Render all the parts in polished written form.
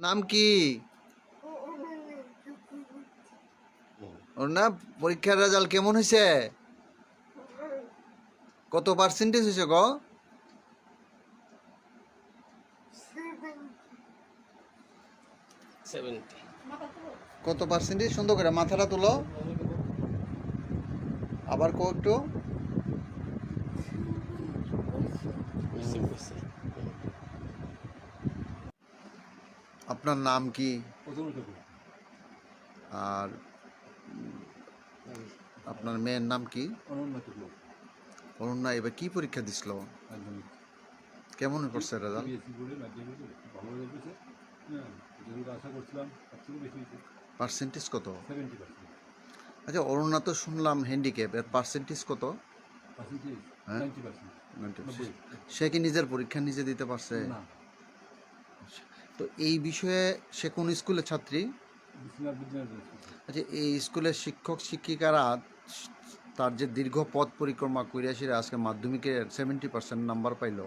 নাম কি? ওর না পরীক্ষার রেজাল্ট কেমন হয়েছে? কত পার্সেন্টেজ হয়েছে গো? কত পার্সেন্টেজ? সুন্দর করে মাথাটা তুলো, আবার কো একটু। আপনার নাম কি? আর আপনার মেয়ের নাম কি? অনন্যা। এবার কি পরীক্ষা দিছিল? কেমন করছে রেজাল্ট? পার্সেন্টেজ কত? আচ্ছা, অরুণা তো শুনলাম হ্যান্ডিক্যাপ, এর পার্সেন্টেজ কত? হ্যাঁ, 90%। সে কি নিজের পরীক্ষা নিজে দিতে পারছে? তো এই বিষয়ে সে কোন স্কুলের ছাত্রী? আচ্ছা, এই স্কুলের শিক্ষক শিক্ষিকারা তার যে দীর্ঘ পথ পরিক্রমা করে আসে আজকে মাধ্যমিকে 70% নাম্বার পাইল,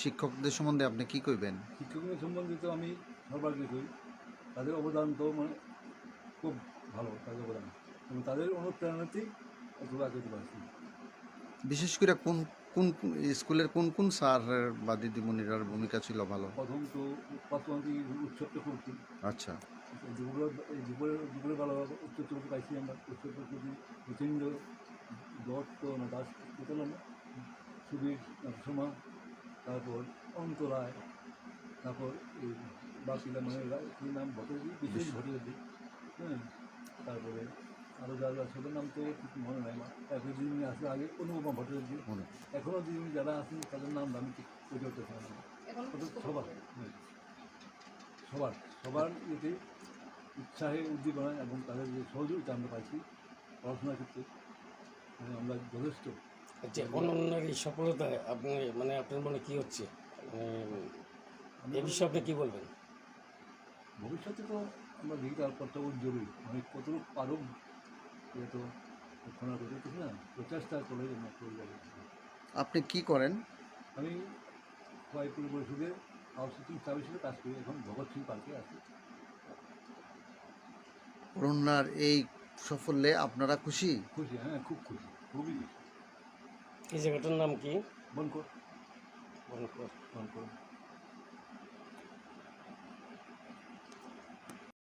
শিক্ষকদের সম্বন্ধে আপনি কি কইবেন? শিক্ষকদের সম্বন্ধে তো আমি সর্বাগ্রে করি, তাদের অবদান তো মানে খুব ভালো, তাদের অবদান এবং তাদের অনুপ্রেরণাতেই অথবা করতে পারছি। বিশেষ করে কোন কোন স্কুলের কোন কোন স্যার বা দিদিমণিরার ভূমিকা ছিল ভালো? প্রথম তো প্রাথমিক উৎসবটা করছি। আচ্ছা, দুপুরে ভালো উচ্চত্র পাইছি আমরা। উচ্চত্র করছি প্রচণ্ড দত্ত না দাস পেলাম না, সুবীর সোমা, তারপর অন্তরায়, তারপর এই বাকিরা মানে কী নাম ভট্টাচার্য, বিশেষ ভট্টাচার্য, হ্যাঁ, তারপরে আরও যারা সবার নাম তো ঠিক মনে নাই আমার। তারপরে যিনি আসলে আগে অনুপমা ভট্টাচার্য, এখনও যিনি যারা আছেন তাদের নাম আমি ঠিক বলতে পারতেছি না। সবার সবার সবার ইয়েতে উৎসাহে উদ্দীপনা এবং তাদের যে সহযোগিতা আমরা পাইছি পড়াশোনার ক্ষেত্রে, আমরা যথেষ্ট। আচ্ছা, অনন্যার এই সফলতায় আপনি মানে আপনার মনে কী হচ্ছে, এই বিষয়ে আপনি কী বলবেন? ভবিষ্যতে তো আমরা ডিজিটাল পথটা জরুরি, অনেক কতটুকু পারো এ তো ঘোষণা করতেছি না, প্রচেষ্টা করে করে যাবে। আপনি কি করেন? আমি খোয়াইপুর পরিষদে হাউসকিপিং স্টাফ হিসেবে কাজ করি, এখন ভগৎ সিং পার্কে আছি। অরুণার এই সাফল্যে আপনারা খুশি? খুশি, হ্যাঁ, খুব খুশি, খুবই খুশি। এই জায়গাটার নাম কি? বনকর। বনকর। বনকর।